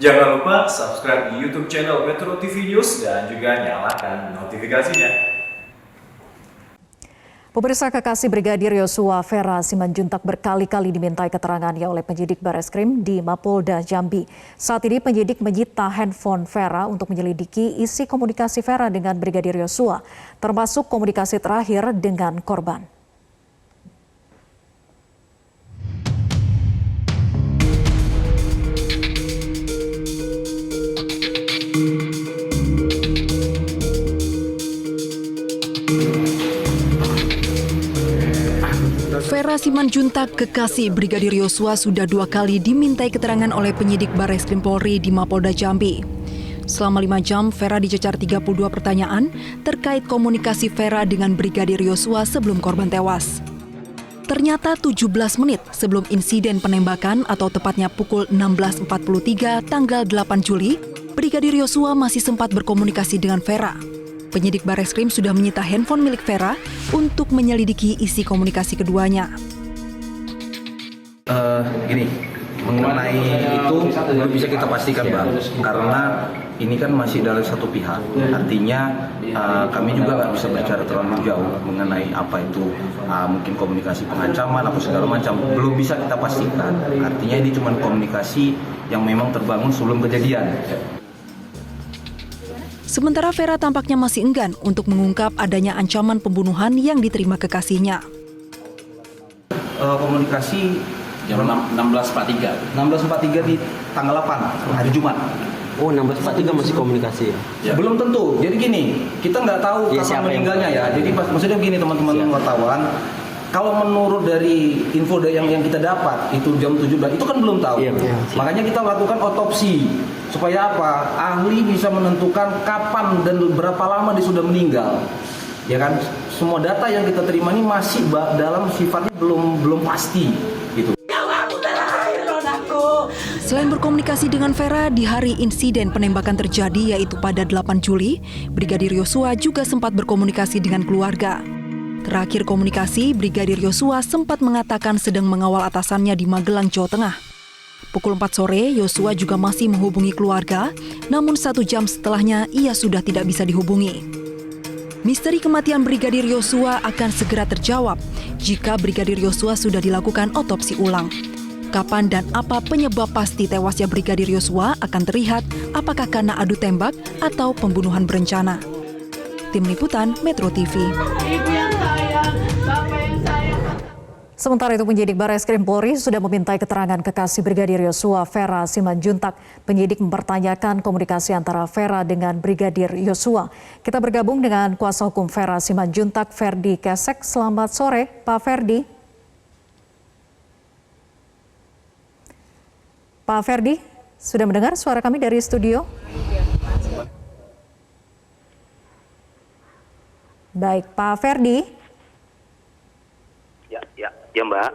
Jangan lupa subscribe di YouTube channel Metro TV News dan juga nyalakan notifikasinya. Pemirsa, kekasih Brigadir Yosua Vera Simanjuntak berkali-kali dimintai keterangannya oleh penyidik Bareskrim di Mapolda Jambi. Saat ini penyidik menyita handphone Vera untuk menyelidiki isi komunikasi Vera dengan Brigadir Yosua, termasuk komunikasi terakhir dengan korban. Vera Simanjuntak, kekasih Brigadir Yosua, sudah 2 kali dimintai keterangan oleh penyidik Bareskrim Polri di Mapolda Jambi. Selama 5 jam, Vera dicecar 32 pertanyaan terkait komunikasi Vera dengan Brigadir Yosua sebelum korban tewas. Ternyata 17 menit sebelum insiden penembakan atau tepatnya pukul 16.43 tanggal 8 Juli, Brigadir Yosua masih sempat berkomunikasi dengan Vera. Penyidik Bareskrim sudah menyita handphone milik Vera untuk menyelidiki isi komunikasi keduanya. Mengenai itu belum bisa kita pastikan, Bang, karena ini kan masih dari satu pihak. Artinya kami juga nggak bisa bicara terlalu jauh mengenai apa itu mungkin komunikasi pengancaman atau segala macam. Belum bisa kita pastikan. Artinya ini cuma komunikasi yang memang terbangun sebelum kejadian. Sementara Vera tampaknya masih enggan untuk mengungkap adanya ancaman pembunuhan yang diterima kekasihnya. Komunikasi jam 16.43. 16.43 di tanggal 8 hari Jumat. Oh, 16.43 masih komunikasi ya? Belum tentu. Jadi gini, kita nggak tahu Ya, kapan meninggalnya ya. Jadi maksudnya begini teman-teman wartawan. Kalau menurut dari info yang kita dapat itu jam 17 itu kan belum tahu. Iya. Makanya kita lakukan otopsi supaya apa? Ahli bisa menentukan kapan dan berapa lama dia sudah meninggal. Ya kan? Semua data yang kita terima ini masih dalam sifatnya belum pasti gitu. Selain berkomunikasi dengan Vera di hari insiden penembakan terjadi yaitu pada 8 Juli, Brigadir Yosua juga sempat berkomunikasi dengan keluarga. Terakhir komunikasi, Brigadir Yosua sempat mengatakan sedang mengawal atasannya di Magelang, Jawa Tengah. Pukul 4 sore, Yosua juga masih menghubungi keluarga, namun 1 jam setelahnya ia sudah tidak bisa dihubungi. Misteri kematian Brigadir Yosua akan segera terjawab jika Brigadir Yosua sudah dilakukan otopsi ulang. Kapan dan apa penyebab pasti tewasnya Brigadir Yosua akan terlihat apakah karena adu tembak atau pembunuhan berencana. Tim Liputan Metro TV. Sementara itu penyidik Bareskrim Polri sudah memintai keterangan kekasih Brigadir Yosua Vera Simanjuntak. Penyidik mempertanyakan komunikasi antara Vera dengan Brigadir Yosua. Kita bergabung dengan kuasa hukum Vera Simanjuntak, Ferdi Kesek. Selamat sore, Pak Ferdi. Pak Ferdi, sudah mendengar suara kami dari studio? Baik, Pak Ferdi. Ya Mbak.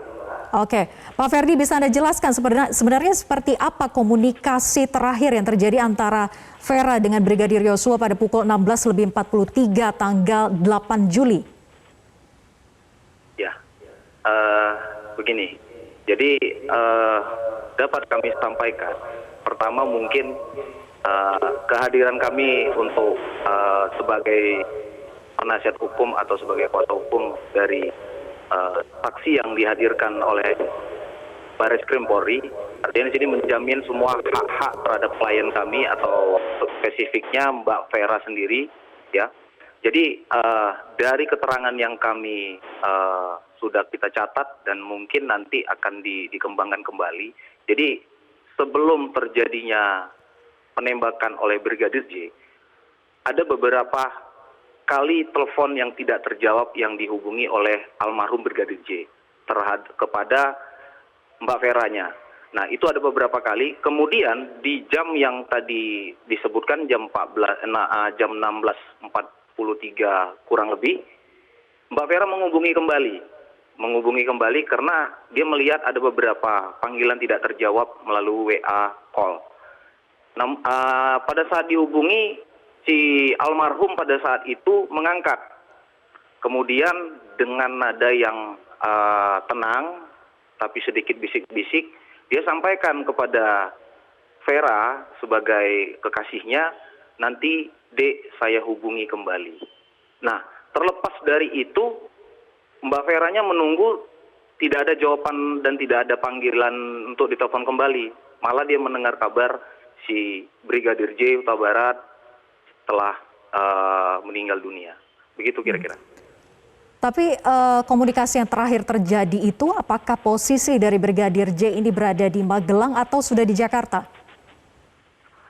Oke, Pak Ferdi, bisa Anda jelaskan sebenarnya seperti apa komunikasi terakhir yang terjadi antara Vera dengan Brigadir Yosua pada pukul 16.43 tanggal 8 Juli? Ya, begini. Jadi dapat kami sampaikan. Pertama mungkin kehadiran kami untuk sebagai penasihat hukum atau sebagai kuasa hukum dari saksi yang dihadirkan oleh Bareskrim Polri, artinya di sini menjamin semua hak-hak terhadap klien kami atau spesifiknya Mbak Vera sendiri, ya. Jadi dari keterangan yang kami sudah kita catat dan mungkin nanti akan dikembangkan kembali. Jadi sebelum terjadinya penembakan oleh Brigadir J, ada beberapa kali telepon yang tidak terjawab yang dihubungi oleh almarhum Brigadir J kepada Mbak Veranya. Nah, itu ada beberapa kali. Kemudian di jam yang tadi disebutkan jam 16.43 kurang lebih, Mbak Vera menghubungi kembali karena dia melihat ada beberapa panggilan tidak terjawab melalui WA call. Nah, pada saat dihubungi, si almarhum pada saat itu mengangkat. Kemudian dengan nada yang tenang, tapi sedikit bisik-bisik, dia sampaikan kepada Vera sebagai kekasihnya, nanti Dek saya hubungi kembali. Nah, terlepas dari itu, Mbak Veranya menunggu, tidak ada jawaban dan tidak ada panggilan untuk ditelepon kembali. Malah dia mendengar kabar si Brigadir J Huta Barat telah meninggal dunia. Begitu kira-kira. Tapi komunikasi yang terakhir terjadi itu, apakah posisi dari Brigadir J ini berada di Magelang atau sudah di Jakarta?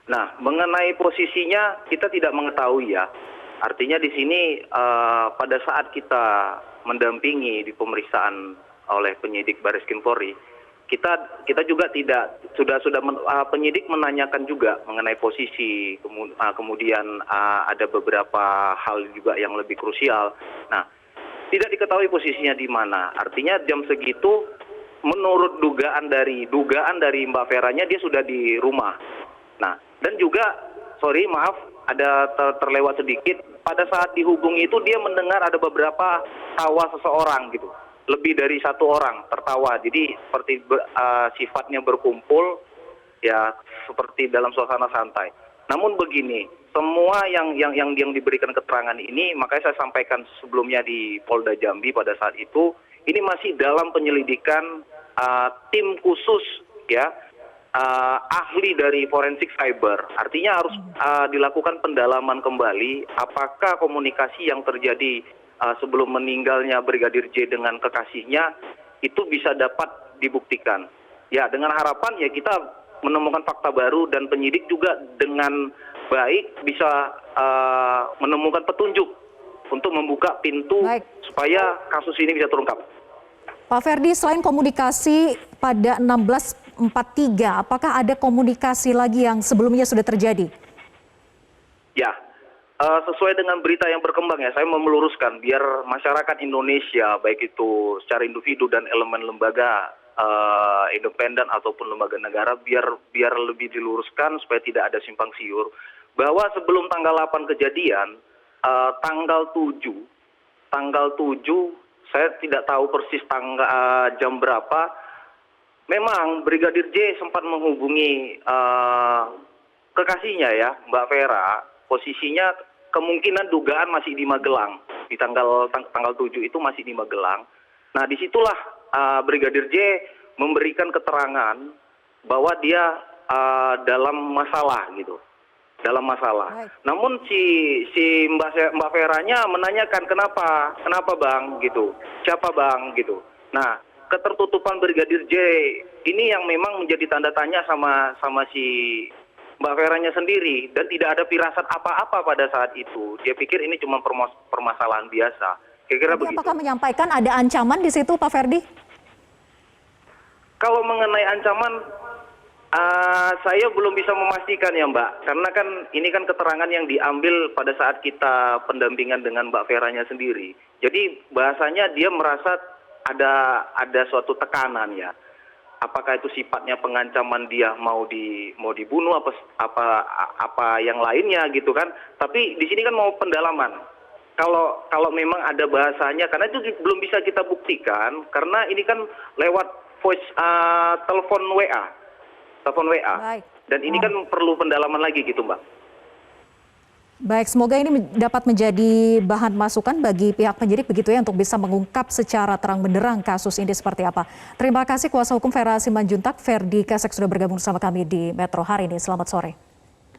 Nah, mengenai posisinya kita tidak mengetahui ya. Artinya di sini pada saat kita mendampingi di pemeriksaan oleh penyidik Bareskrim Polri, kita juga penyidik menanyakan juga mengenai posisi, kemudian ada beberapa hal juga yang lebih krusial. Nah, tidak diketahui posisinya di mana. Artinya jam segitu, menurut dugaan dari Mbak Veranya, dia sudah di rumah. Nah, dan juga, maaf, ada terlewat sedikit. Pada saat dihubungi itu dia mendengar ada beberapa tawa seseorang gitu. Lebih dari satu orang tertawa. Jadi seperti sifatnya berkumpul, ya seperti dalam suasana santai. Namun begini, semua yang diberikan keterangan ini, makanya saya sampaikan sebelumnya di Polda Jambi pada saat itu, ini masih dalam penyelidikan tim khusus ya, ahli dari forensik cyber. Artinya harus dilakukan pendalaman kembali apakah komunikasi yang terjadi sebelum meninggalnya Brigadir J dengan kekasihnya itu bisa dapat dibuktikan. Ya, dengan harapan ya kita menemukan fakta baru dan penyidik juga dengan baik bisa menemukan petunjuk untuk membuka pintu supaya kasus ini bisa terungkap. Pak Ferdi, selain komunikasi pada 16.43, apakah ada komunikasi lagi yang sebelumnya sudah terjadi? Ya, sesuai dengan berita yang berkembang ya, saya mau meluruskan biar masyarakat Indonesia, baik itu secara individu dan elemen lembaga independen ataupun lembaga negara, biar lebih diluruskan supaya tidak ada simpang siur, bahwa sebelum tanggal 8 kejadian, tanggal 7, saya tidak tahu persis jam berapa, memang Brigadir J sempat menghubungi kekasihnya ya, Mbak Vera. Posisinya kemungkinan dugaan masih di Magelang. Di tanggal 7 itu masih di Magelang. Nah, disitulah Brigadir J memberikan keterangan bahwa dia dalam masalah gitu. Dalam masalah. Namun si Mbak Veranya menanyakan kenapa Bang gitu. Siapa Bang gitu. Nah, ketertutupan Brigadir J ini yang memang menjadi tanda tanya sama si Mbak Veranya sendiri, dan tidak ada firasat apa-apa pada saat itu. Dia pikir ini cuma permasalahan biasa. Kira-kira begitu. Apakah menyampaikan ada ancaman di situ, Pak Ferdi? Kalau mengenai ancaman, saya belum bisa memastikan ya Mbak. Karena kan ini kan keterangan yang diambil pada saat kita pendampingan dengan Mbak Veranya sendiri. Jadi bahasanya dia merasa ada suatu tekanan ya. Apakah itu sifatnya pengancaman dia mau dibunuh apa yang lainnya gitu kan? Tapi di sini kan mau pendalaman. Kalau memang ada bahasanya, karena itu belum bisa kita buktikan, karena ini kan lewat voice telepon WA. Baik. Dan ini kan perlu pendalaman lagi gitu Mbak. Baik, semoga ini dapat menjadi bahan masukan bagi pihak penyidik begitu ya, untuk bisa mengungkap secara terang benderang kasus ini seperti apa. Terima kasih kuasa hukum Vera Simanjuntak, Ferdi Kesek, sudah bergabung bersama kami di Metro hari ini. Selamat sore.